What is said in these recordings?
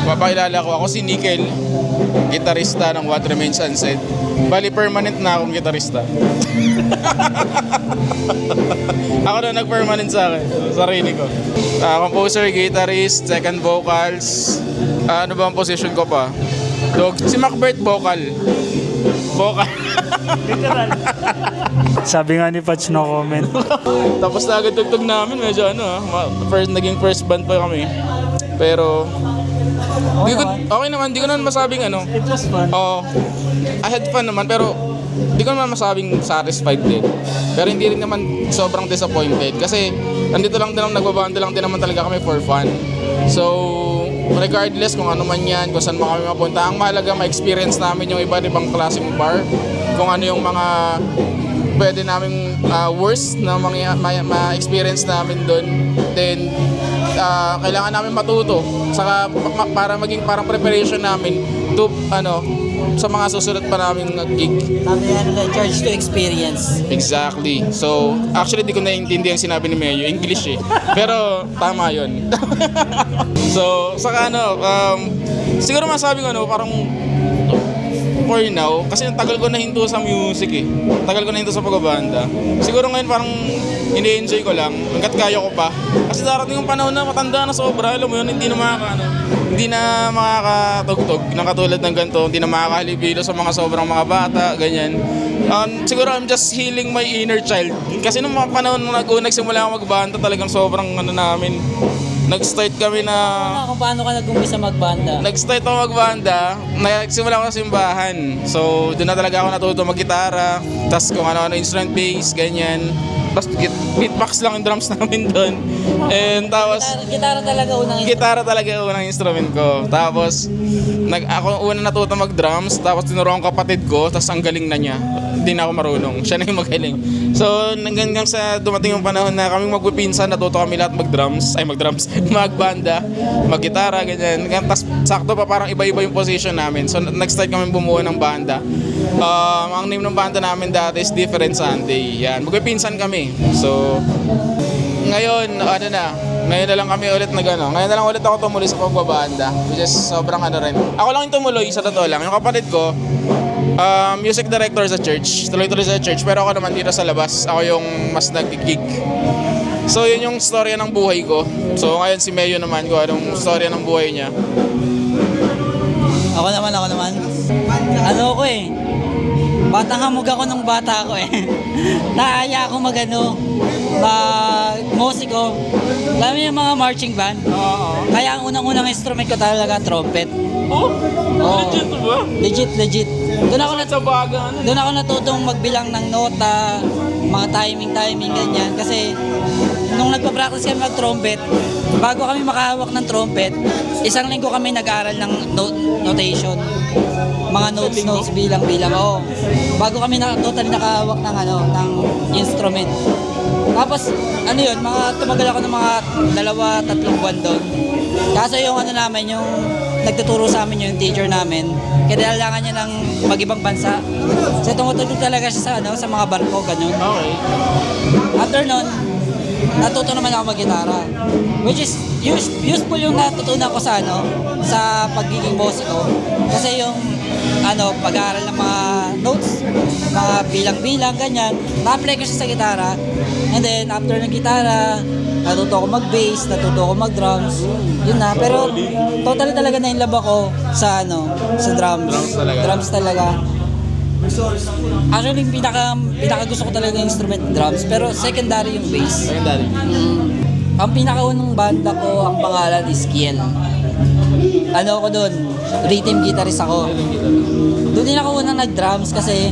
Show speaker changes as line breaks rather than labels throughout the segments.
Papakilala ko, ako si Nickel, gitarista ng What Remains Unsaid. Bali, permanent na akong gitarista. Ako na nag-permanent sa akin, sarili ko. Composer, guitarist, second vocals. Ano ba ang position ko pa? Dog. Si Macbert, vocal. Vocal.
Sabi nga ni Patch, no comment.
Tapos na agad tugtog namin, medyo naging first band pa kami. Pero okay naman, di ko naman masabing
It was fun.
I had fun naman, pero di ko naman masabing satisfied din. Pero hindi rin naman sobrang disappointed kasi nandito lang din nagbabanda lang din naman talaga kami for fun. So regardless kung ano man yan, kung saan kami mapunta, ang mahalaga ma-experience namin yung iba't ibang klaseng bar, kung ano yung mga pwede namin worst na ma-experience namin doon. Then kailangan namin matuto saka para maging parang preparation namin to sa mga susunod pa naming gig.
Charge to experience.
Exactly. So, actually di ko naiintindihan yung sinabi ni Mayo, English eh. Pero tama 'yon. So, saka siguro masabi ko parang for now, kasi tagal ko na hinto sa music eh. Tagal ko na hinto sa pagbabanda. Siguro ngayon parang ini-enjoy ko lang hanggat kaya ko pa. Kasi darating yung panahon na matanda na sobra, alam mo yun, hindi na makakatugtog na katulad ng ganito, hindi na makakahalibilo sa mga sobrang mga bata, ganyan. Siguro I'm just healing my inner child. Kasi nung mga panahon na nagsimula ako magbanda, talagang sobrang namin. Nag-start kami na...
Kung paano ka nag-umpisa magbanda?
Nag-start ako magbanda, nagsimula ako sa simbahan. So, doon na talaga ako natuto mag-gitara, tas kung ano-ano, instrument bass, ganyan. Tapos beatbox lang yung drums namin doon. And tapos...
Gitara talaga unang
Gitara talaga unang instrument ko. Tapos, ako unang natuto mag-drums, tapos tinuruan ko kapatid ko, tapos ang galing na niya. Hindi na ako marunong. Siya na yung magaling. So, hanggang sa dumating yung panahon na kaming magpipinsan, natuto kami lahat magbanda, maggitara, ganyan. Tapos, sakto pa parang iba-iba yung position namin. So, nag-start kami bumuo ng banda. Ang name ng banda namin dati is Different Sunday. Yan, magpipinsan kami. So, ngayon na lang kami ulit ngayon na lang ulit ako tumuloy sa pagbabanda. Which is sobrang rin. Ako lang yung tumuloy, sa totoo lang. Yung kapatid ko, music director sa church, tuloy-tuloy sa church, pero ako naman dito sa labas, ako yung mas nag-gig. So yun yung storya ng buhay ko. So ngayon si Mayo naman, kung anong storya ng buhay niya.
Ako naman. Ano ko eh. Batang hamog ako nung bata ako eh. Naaya ako musiko. Alam mo yung mga marching band?
Oo.
Kaya ang unang-unang instrument ko talaga trumpet.
Oh?
Oo.
Legit ba?
Legit. Doon ako natutong magbilang ng nota, mga timing, ganyan. Kasi nung nagpa-practice kami mag-trumpet, bago kami makahawak ng trumpet, isang linggo kami nag-aaral ng notation. Mga notes bilang-bilang. Oo. Bago kami totally nakahawak ng instrument. Tapos, tumagal ako ng mga 2-3 buwan doon. Kaso yung yung nagtuturo sa amin yung teacher namin, kailangan niya ng mag-ibang bansa. So tumutulong talaga siya sa mga barko, ganun.
Okay.
After nun, natuto naman ako mag-gitara. Which is useful yung natutunan ko sa pagiging musiko. Kasi yung pag-aaral ng mga notes, mga bilang-bilang, ganyan, na-apply ko siya sa gitara. And then, after ng gitara, natuto ako mag-bass, natuto ako mag-drums. Yun na. Pero, totally talaga na-inlove ako sa drums. Drums talaga. Actually, pinaka gusto ko talaga yung instrument drums. Pero, secondary yung bass.
Secondary.
Ang pinakaunang banda ko, ang pangalan is Kiel. Ako doon, rhythm guitarist ako. Doon din ako unang nag-drums kasi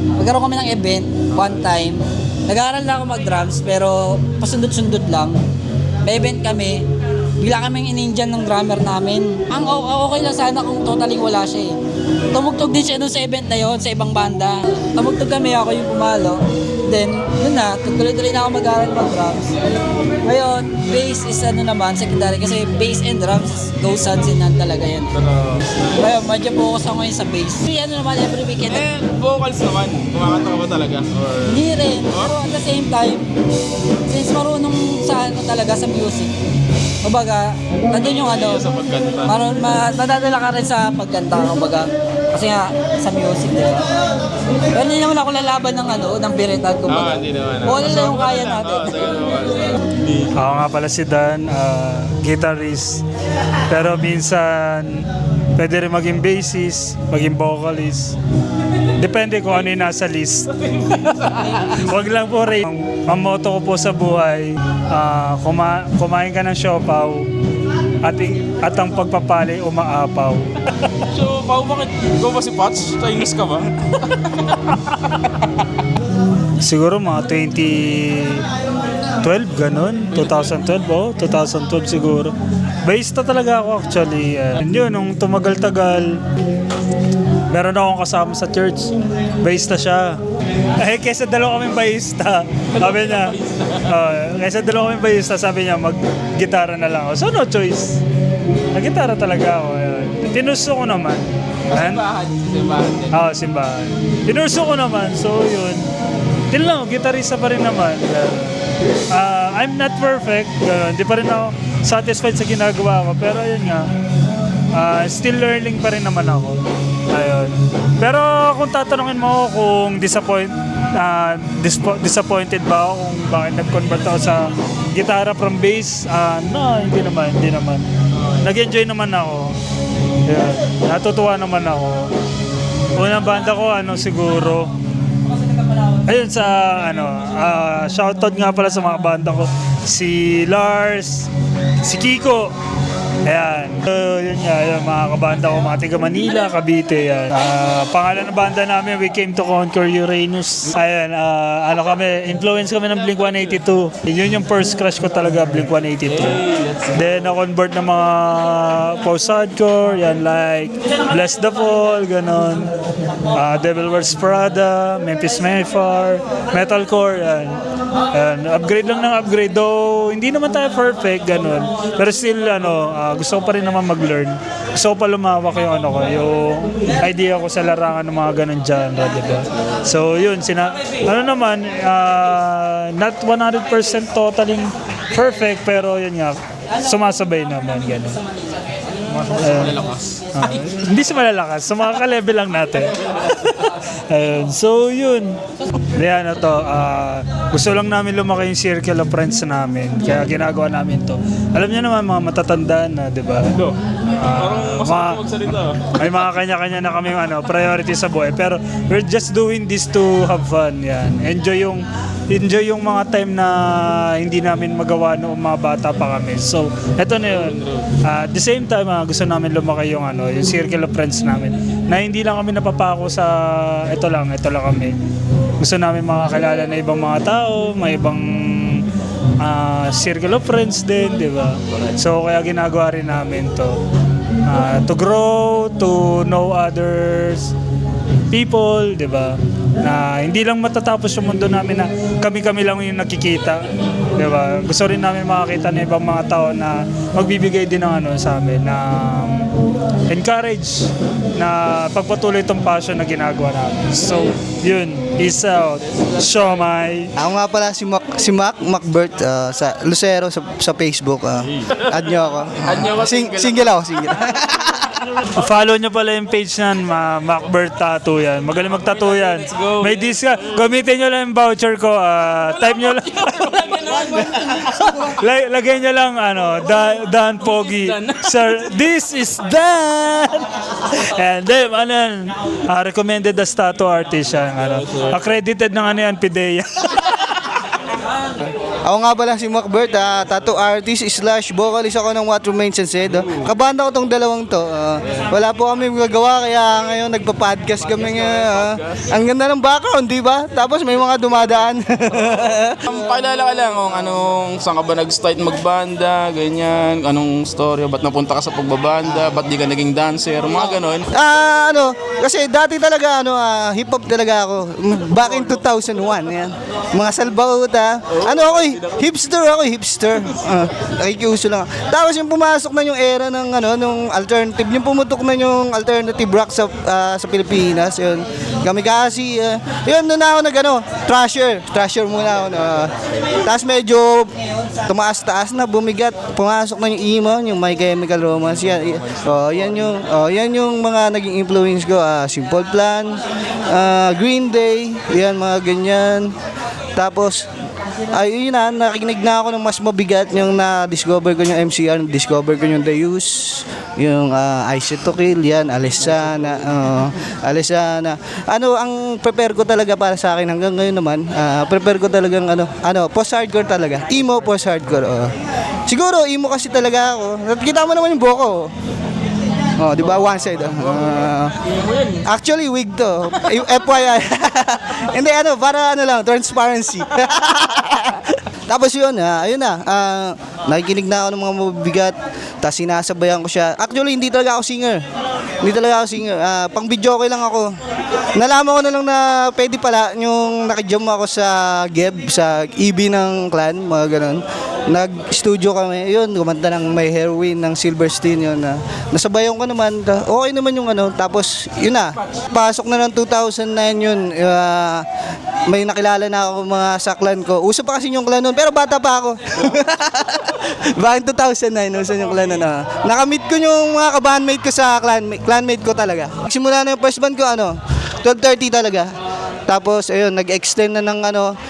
magkaroon kami ng event one time. Nag-aaral na ako mag-drums pero pasundot-sundot lang. May event kami, bigla kaming in-Indian ng drummer namin. Ang okay lang sana kung totally wala siya eh. Tumugtog din siya doon sa event na yon sa ibang banda. Tumugtog kami, ako yung pumalo. Then, yun na, tuloy-tuloy na ako mag-aaral mag-drums. Ngayon, bass is secondary kasi bass and drums goes hands in hand talaga yan. Ngayon, medyo focus ako ngayon sa bass. Every weekend.
Vocals naman, kumakanta ka ba talaga? Or...
Hindi rin, pero at the same time, since marunong sa talaga sa music, Kumbaga, nandun yung ano,
Sa pagkanta.
madadala ka rin sa pagkanta, kumbaga. Kasi nga, sa music, di ba? Pero hindi naman ako lalaban ng ano, ng biritan, kumbaga.
Hindi naman.
Kung ano lang yung kaya natin.
Ako nga pala si Dan, guitarist. Pero minsan, pwede rin maging bassist, maging vocalist. Depende kung ano yung nasa list. Wag lang po rin. Ang motto ko po sa buhay, kumain ka ng siopaw at ang pagpapali umaapaw.
So, Pao, bakit ikaw ba si Pats? Chinese ka ba?
Siguro mga 2012, ganun. 2012, 2012 siguro. Bassista talaga ako actually. Yun, nung tumagal-tagal, meron akong kasama sa church. Bassista siya. Kesa dalawa kaming bassista. Sabi niya, kesa dalawa kaming bassista, sabi niya, mag-gitara na lang ako. So, no choice. Nag-gitara talaga ako. Tinuso ko naman.
Simbahan din.
Simbahan. Tinuso ko naman. So, yun. Yun lang, gitarista pa rin naman. I'm not perfect. Hindi pa rin ako satisfied sa ginagawa ko. Pero yun nga, still learning pa rin naman ako. Ayun. Pero kung tatanungin mo ako kung disappointed ba ako kung bakit nag-convert ako sa gitara from bass, no, hindi naman. Nag-enjoy naman ako. Ayun. Natutuwa naman ako. Unang banda ko, siguro, ayun shoutout nga pala sa mga banda ko. Si Lars, si Kiko. Ayan. Yun nga, yung mga kabanda ko, mga taga Manila, Cavite, yan. Pangalan ng banda namin, We Came to Conquer Uranus. Ayan, influence kami ng Blink-182. Yun yung first crush ko talaga, Blink-182. Then, na-convert ng mga post-hardcore, yan, like Bless the Fall, ganon. Devil Wears Prada, Memphis Mayflower, Metalcore, yan. Ayan, upgrade lang ng upgrade, though hindi naman tayo perfect, ganon. Pero still, gusto ko pa rin naman mag-learn. Gusto ko pa lumawak yung yung idea ko sa larangan ng mga ganun genre, diba? So, yun, not 100% totally perfect, pero yun nga, sumasabay naman, ganun. Hindi sa malalakas, sa mga ka-level lang natin. So, yun. Ayan, gusto lang namin lumaki yung circle of friends namin. Kaya ginagawa namin to. Alam niyo naman, mga matatandaan na, di ba?
Parang masarap magsalita.
May mga kanya-kanya na kami priority sa buhay. Pero we're just doing this to have fun. Yan. Enjoy yung mga time na hindi namin magawa noong mga bata pa kami. So, eto na yun. At the same time, gusto namin lumaki yung circle of friends namin. Na hindi lang kami napapako sa ito lang kami. Gusto namin makakilala na ibang mga tao, may ibang circle of friends din, di ba? So, kaya ginagawa rin namin to. To grow, to know others, people, di ba? Na hindi lang matatapos yung mundo namin na kami-kami lang yung nakikita. Di ba? Gusto rin namin makakita ng ibang mga tao na magbibigay din ng sa amin, na encourage na pagpatuloy itong passion na ginagawa namin. So, yun. Peace out. Siomay.
Ako nga pala si Macbert sa Lucero sa Facebook. Add nyo ako.
Add nyo ako,
Single ako.
Follow nyo pala yung page nan, Macbert Tattoo yan. Magaling mag-tattoo yan.
go.
May discount. Gamitin nyo lang yung voucher ko. Type nyo lang. Lagay nyo lang, Dan Pogi. Sir, this is Dan! And then, recommended as tattoo artist yan. Accredited ng Pidea.
Ako nga pala si Macbert, tattoo artist / vocalist ako ng What Remains Unsaid. Kabanda ko tong dalawang to. Wala po kami magagawa kaya ngayon nagpa-podcast kami ngayon. Ang ganda ng background, di ba? Tapos may mga dumadaan.
Pakilala ka lang kung saan ka ba nag-start magbanda, ganyan, anong story, ba't napunta ka sa pagbabanda, ba't di ka naging dancer, mga ganon.
Kasi dati talaga, hip-hop talaga ako. Back in 2001, yan. Mga salbaut, ako hipster ako, hipster. Nakikiuso lang. Tapos yung pumasok na yung era ng nung alternative, yung pumutok na yung alternative rock sa Pilipinas, yun. Kamikasi, yun doon ako Thrasher muna ako. Tapos medyo tumaas-taas na, bumigat, pumasok na yung emo, yung My Chemical Romance, yan yung mga naging influence ko, Simple Plan, Green Day, yan mga ganyan. Tapos yun nakikinig na ako ng mas mabigat, yung na-discover ko yung MCR, na-discover ko yung The Use, yung Ice to Kill, yan, Alesana. Ang prepare ko talaga para sa akin hanggang ngayon naman, prepare ko talagang post-hardcore talaga. Emo post-hardcore. Siguro, emo kasi talaga ako. Kita mo naman yung buhok ko. Di ba? One side. Actually, wig to. FYI. Hindi, para lang, transparency. Tapos yun, ayun na. Nakikinig na ako ng mga mabibigat. Tapos sinasabayan ko siya. Actually, hindi talaga ako singer. Pang video okay lang ako. Nalaman ko na lang na pwede pala yung nakijam ako sa Geb, sa EB ng Clan, mga ganun. Nag-studio kami, yun, kumanta ng My Heroine ng Silverstein, yun. Nasabayan ko naman, okay naman yung tapos yun na, pasok na ng 2009 yun, may nakilala na ako mga sa clan ko. Uso pa kasi yung clan nun, pero bata pa ako. Bakit 2009, uso yung clan nun. Nakamit ko yung mga kabandmate ko sa clanmate ko talaga. Simula na yung first band ko, 12:30 talaga. Tapos ayun, nag-extend na ng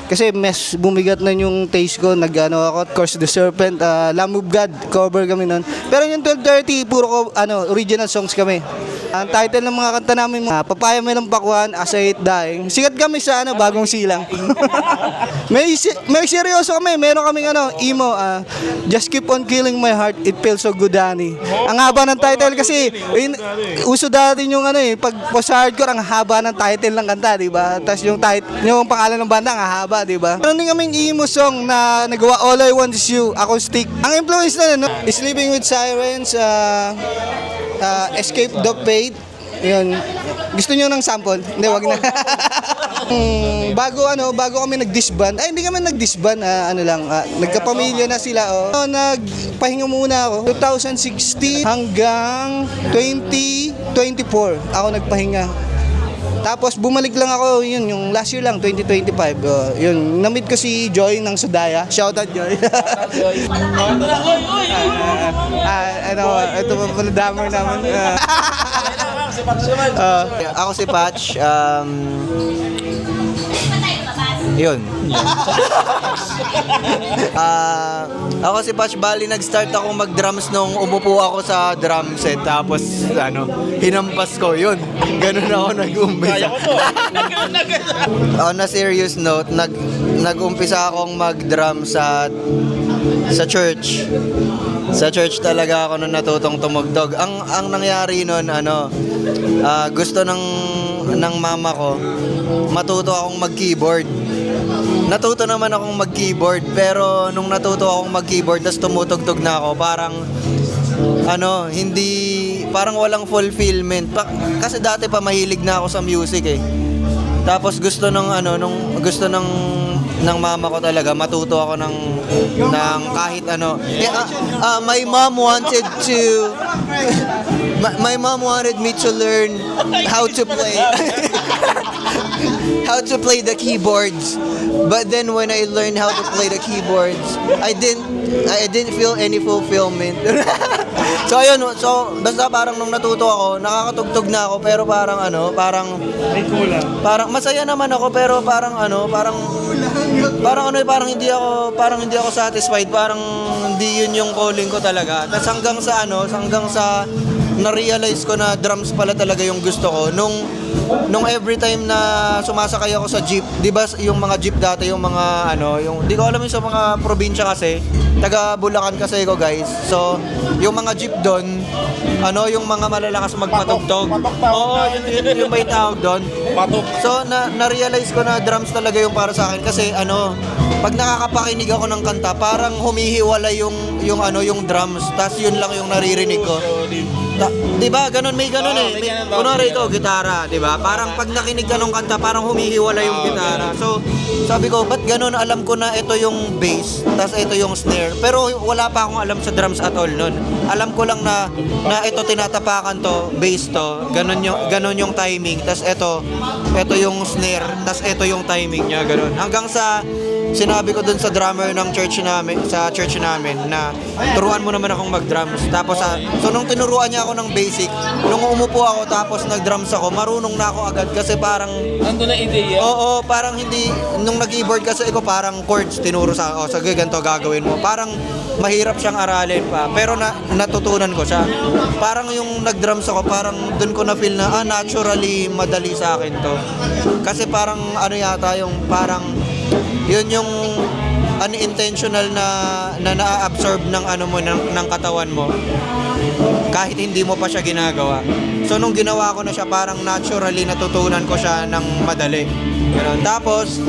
kasi mes bumigat na yung taste ko, ako, Curse the Serpent, Lamb of God, cover kami nun. Pero yung 12:30 puro original songs kami. Ang title ng mga kanta namin, Papaya Melang Pakwan, As I Hate Dying. Sikat kami sa Bagong Silang. may seryoso kami, meron kaming emo, Just Keep On Killing My Heart, It Feels So Good, Honey. Ang haba ng title kasi uso dati yung pag post-hardcore, ang haba ng title ng kanta, di ba? Tapos yung pangalan ng banda, ang haba, di ba? Meron din kaming emo song na nagawa, All I Want Is You, acoustic. Ang influence na Sleeping With Sirens, Escape the Fate. Yun. Gusto niyo ng sample? Hindi, wag na. Bago kami nag-disband. Hindi kami nag-disband, nagkapamilya na sila. Nagpahinga muna ako. 2016 hanggang 2024 ako nagpahinga. Tapos bumalik lang ako, yung last year lang, 2025. Yun, na-meet ko si Joy ng Sudaya. Shoutout Joy. Ito pa pala dammer naman.
Ako si Patch. Yun. Ako si Patch, bali nag-start ako mag-drums nung umupo ako sa drum set. Tapos hinampas ko. Yun. Ganun ako nag-umpisa. On a serious note, nag-umpisa akong mag-drum sa church. Sa church talaga ako nung natutong tumugtog. Ang nangyari nun, gusto ng mama ko, matuto akong mag-keyboard. Natuto naman akong mag-keyboard, pero nung natuto akong mag-keyboard, tas tumutugtog na ako, parang parang walang fulfillment. Kasi dati pa mahilig na ako sa music eh. Tapos gusto ng mama ko talaga, matuto ako ng kahit my mom wanted me to learn how to play the keyboards. But then when I learned how to play the keyboards, I didn't feel any fulfillment. So ayun, basta parang nung natuto ako, nakakatugtog na ako, pero parang
May kulang.
parang masaya naman ako, pero parang hindi ako satisfied, parang hindi yun yung calling ko talaga. Tapos hanggang sa na-realize ko na drums pala talaga yung gusto ko nung every time na sumasakay ako sa jeep, 'di ba yung mga jeep dati, yung mga yung di ko alam yung sa mga probinsya kasi, taga Bulacan kasi ko, guys. So, yung mga jeep doon, yung mga malalakas magpatugtog. Oo, yun yung may tawag doon.
Patok.
So, na-realize ko na drums talaga yung para sa akin kasi pag nakakapakinig ako ng kanta, parang humihiwala yung drums, tas yun lang yung naririnig ko. Di ba? Ganun, may ganun
Oo, may ganun ba?
Kunwari ito, gitara, di ba? Parang pag nakinig ka ng kanta, parang humihiwala yung gitara. So, sabi ko, ba't ganun? Alam ko na ito yung bass, tas ito yung snare. Pero wala pa akong alam sa drums at all nun. Alam ko lang na ito tinatapakan to, bass to, ganun yung timing, tas ito yung snare, tas ito yung timing niya, ganun. Hanggang sa sinabi ko dun sa drummer ng church namin na turuan mo naman akong mag-drums. Tapos so nung tinuruan niya ako ng basic, nung umupo ako tapos nag-drums ako, marunong na ako agad kasi parang
Nandun na ideya.
oo, parang hindi nung nag-keyboard kasi ako parang chords tinuro sa ako, sige ganito gagawin mo. Parang mahirap siyang aralin pa, pero natutunan ko siya. Parang yung nag-drums ako, parang dun ko na feel na naturally madali sa akin to. Kasi parang yata yung parang yun yung unintentional na na-absorb ng ng katawan mo kahit hindi mo pa siya ginagawa. So nung ginawa ko na siya, parang naturally natutunan ko siya ng madali. Ganun. Tapos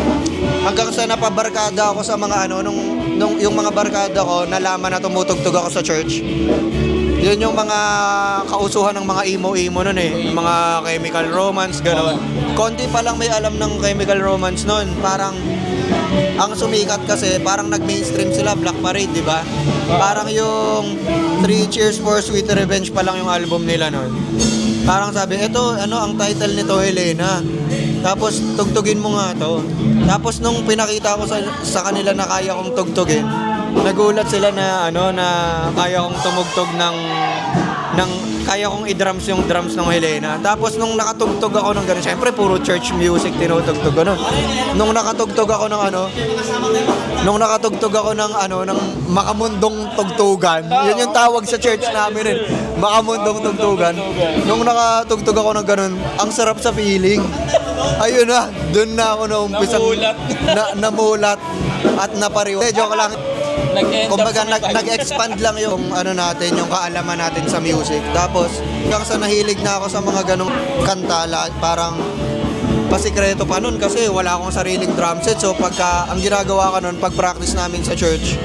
hanggang sa napabarkada ako sa mga nung yung mga barkada ko nalaman na tumutugtog ako sa church. Yun yung mga kausuhan ng mga emo-emo nun eh. Yung mga Chemical Romance, gano'n. Konti pa lang may alam ng Chemical Romance nun. Parang, ang sumikat kasi, parang nag-mainstream sila, Black Parade, di ba? Parang yung 3 Cheers for Sweet Revenge pa lang yung album nila nun. Parang sabi, eto, ang title nito, Helena. Tapos, tugtugin mo nga to. Tapos, nung pinakita ko sa kanila na kaya kong tugtugin, nagulat sila na na kaya kong tumugtog ng kaya kong i-drums yung drums ng Helena. Tapos nung nakatugtog ako ng gano'n, syempre puro church music tinutugtog ko nun. Nung nakatugtog ako ng ng makamundong tugtugan. Yun yung tawag sa church namin rin. Makamundong tugtugan. Nung nakatugtog ako ng gano'n, ang sarap sa feeling. Ayun na, dun na ako naumpisang namulat at napariwa. Joke lang. Kumbaga nag-expand lang yung natin, yung kaalaman natin sa music. Tapos hanggang sa nahilig na ako sa mga ganong kanta, parang pasikreto pa nun kasi wala akong sariling drum set. So pagka ang ginagawa ko nun, pag practice namin sa church,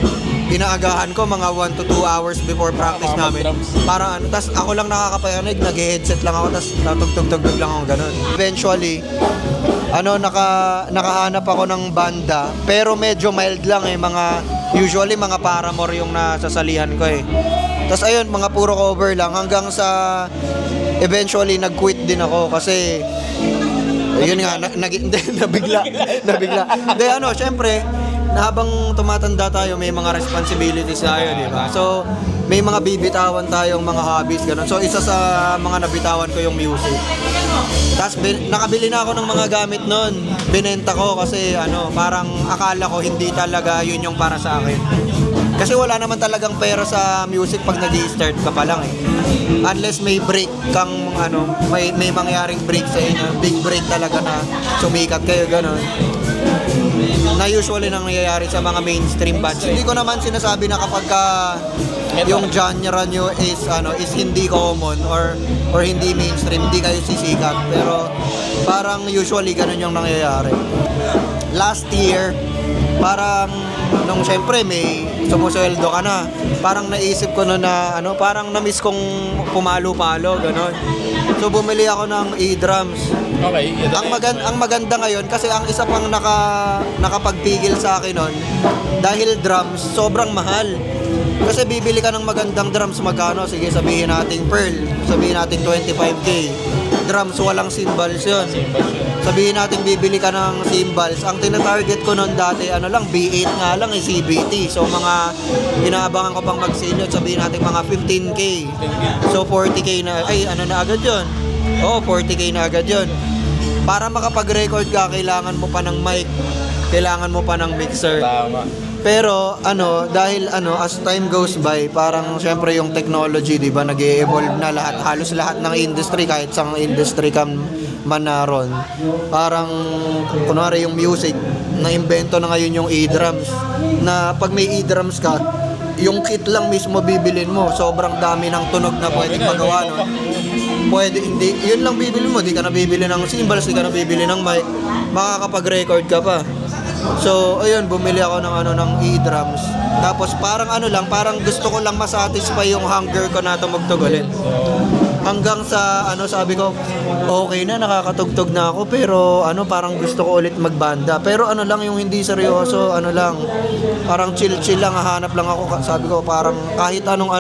inaagahan ko mga 1 to 2 hours before practice namin. Parang tas ako lang nakakapayanig, nag-headset lang ako, tas natugtog-tugtog lang ako ganun. Eventually, nakahanap ako ng banda, pero medyo mild lang eh, usually mga Paramore yung nasasalihan ko eh. Tas ayun, mga puro cover lang hanggang sa eventually nag-quit din ako kasi yun nga, nabigla. Hindi, syempre, na habang tumatanda tayo, may mga responsibilities tayo, di ba? So, may mga bibitawan tayong mga hobbies, ganun. So, isa sa mga nabitawan ko yung music. Tapos, nakabili na ako ng mga gamit nun. Binenta ko kasi, parang akala ko hindi talaga yun yung para sa akin. Kasi wala naman talagang pera sa music pag nag-i-start ka pa lang eh. Unless may break kang may mangyaring break sa inyo, big break talaga na sumikat kayo ganun. Na usually nang nangyayari sa mga mainstream bands. Hindi ko naman sinasabi na kapag yung genre nyo is hindi common or hindi mainstream, hindi kayo sisikat. Pero parang usually ganun yung nangyayari. Last year, parang nung syempre may sumusweldo ka na, parang naisip ko na parang na-miss kong pumalo-palo, gano'n. So bumili ako ng e-drums.
Okay.
Ang maganda ngayon kasi ang isa pang nakapagpigil sa akin nun, dahil drums sobrang mahal. Kasi bibili ka ng magandang drums, magkano? Sige, sabihin natin Pearl, sabihin natin 25k. Drums, walang cymbals yun. Sabihin natin bibili ka ng cymbals. Ang tina-target ko noon dati, lang, B8 nga lang, CBT. So mga inaabangan ko pang mag-sale yun, sabihin natin mga 15k. So 40k na, na agad yun. Oo, 40k na agad yun. Para makapag-record ka, kailangan mo pa ng mic, kailangan mo pa ng mixer.
Tama.
Pero dahil as time goes by, parang syempre yung technology, 'di ba, nag-e-evolve na halos lahat ng industry, kahit sa industry ka man naroon. Parang kunwari yung music, na-invento na ngayon yung e-drums. Na pag may e-drums ka, yung kit lang mismo bibilin mo, sobrang dami ng tunog na pwedeng magawa nun. Pwede, hindi, yun lang bibili mo, di ka na bibili ng cymbals, di ka na bibili ng mic, makakapag-record ka pa. So, ayun, bumili ako ng e-drums. Tapos parang parang gusto ko lang masatisfy yung hunger ko na tumugtog ulit. Hanggang sa sabi ko, okay na, nakakatugtog na ako, pero parang gusto ko ulit magbanda. Pero lang yung hindi seryoso, lang, parang chill lang, hahanap lang ako. Sabi ko, parang kahit anong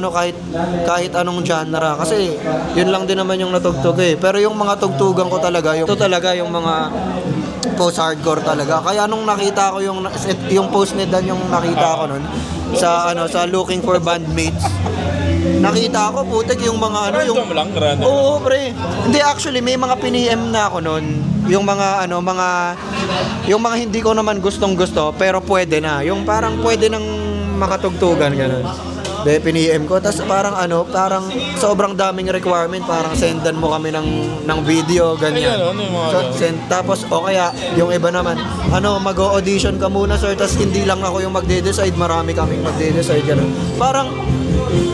kahit anong genre. Kasi yun lang din naman yung natugtog eh. Pero yung mga tugtugan ko talaga, ito talaga yung mga post-hardcore talaga. Kaya nung nakita ko yung post ni Dan, yung nakita ko nun, sa Looking for Bandmates, nakita ko putik yung mga
Random lang, random.
Oo, pre. Hindi, actually may mga piniem na ako noon. Yung mga yung mga hindi ko naman gustong-gusto pero pwede na. Yung parang pwede nang makatugtugan ganun. De piniem ko tas parang parang sobrang daming requirement, parang sendan mo kami ng video ganyan.
Ayun, yung mga
Tapos o kaya yung iba naman, mag-audition ka muna sir, tas hindi lang ako yung magde-decide, marami kaming magde-decide ganun.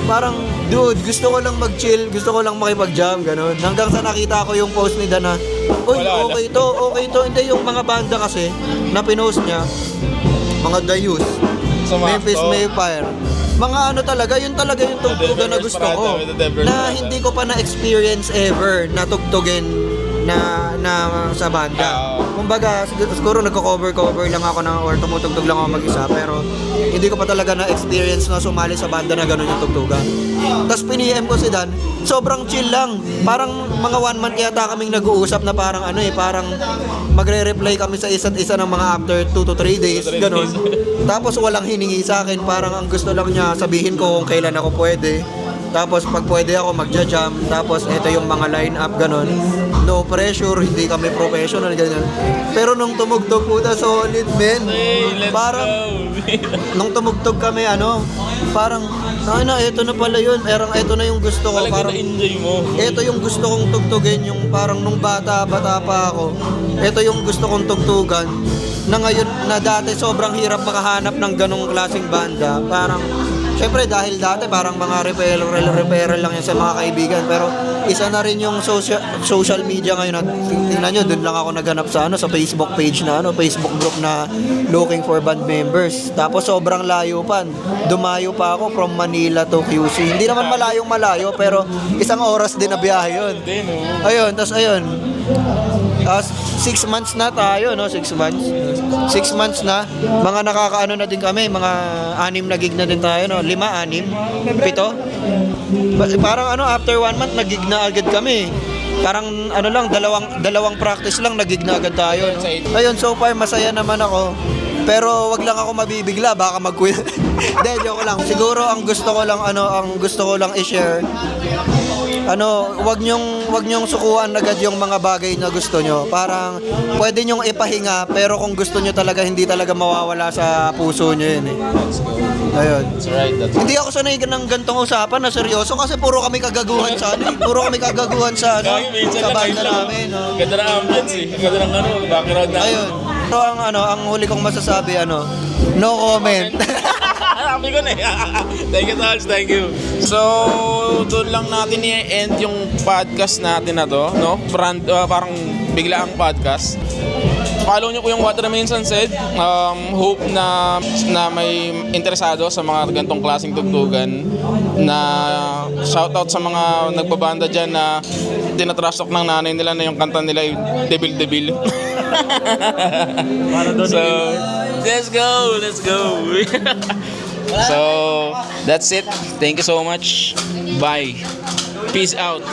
Parang, dude, gusto ko lang mag-chill, gusto ko lang makipag-jam, ganun. Hanggang sa nakita ko yung post ni Dana, uy, okay to. Hindi, yung mga banda kasi, na pinost niya, mga The Youth, Memphis Mayfire, mga talaga, yun talaga yung tugtugan na gusto ko. Na hindi ko pa na-experience ever na tugtugin na sa banda. Kumbaga, siguro nagko-cover lang ako or tumutugtog lang ako mag-isa, pero hindi ko pa talaga na-experience na sumali sa banda na gano'n yung tugtugan. Tapos piniem ko si Dan, sobrang chill lang. Parang mga 1 month yata kaming nag-uusap na parang parang magre-reply kami sa isa't isa ng mga after 2 to 3 days, gano'n. Tapos walang hiningi sa akin, parang ang gusto lang niya sabihin ko kung kailan ako pwede. Tapos pag pwede ako magja-jam, tapos ito yung mga line-up, ganun. No pressure, hindi kami professional, ganyan. Pero nung tumugtog po solid, men. Parang, nung tumugtog kami, parang, ito na pala yun. Ito na yung gusto ko. Parang,
enjoy mo.
ito yung gusto kong tugtugin, yung parang nung bata pa ako. Ito yung gusto kong tugtugan. Na ngayon, na dati sobrang hirap makahanap ng ganong klaseng banda. Parang, syempre dahil dati parang mga referral lang yan sa mga kaibigan, pero isa na rin yung social media ngayon at tingnan nyo, dun lang ako naghanap sa Facebook page na Facebook group na Looking for Band Members. Tapos sobrang layo pa. Dumayo pa ako from Manila to QC. Hindi naman malayo pero isang oras din na biyahe yun. Ayun, tas ayun. 6 months na tayo, 6 months. 6 months na. Mga nakakaano na din kami, mga 6 na gig na din tayo, 5, 6, 7. Parang after 1 month, nag-gig na agad kami. Parang dalawang practice lang, nag-gig na agad tayo. Ayun, so far, masaya naman ako. Pero wag lang ako mabibigla, baka mag-quit. Hindi, joke lang. Siguro ang gusto ko lang i-share, wag niyong sukuan agad yung mga bagay na gusto nyo. Parang pwede niyong ipahinga, pero kung gusto nyo talaga, hindi talaga mawawala sa puso nyo yun eh. Ayun.
That's right.
Hindi ako sanay ng gantong usapan na seryoso kasi puro kami kagaguhan sa Puro kami kagaguhan sa banda namin.
Ganda ng ambience eh. Ganda ng background na.
Ayun. Pero ang huli kong masasabi, no comment.
Sabi ko na eh. Thank you, Tals. Thank you. So, doon lang natin i-end yung podcast natin na to, no? Parang biglaang podcast. Follow nyo ko yung What Remains Unsaid. Hope na may interesado sa mga gantong klaseng tugtugan. Na shoutout sa mga nagbabanda dyan na tinatrasok ng nanay nila na yung kanta nila ay debil-debil. So, let's go. So, that's it. Thank you so much. Bye. Peace out.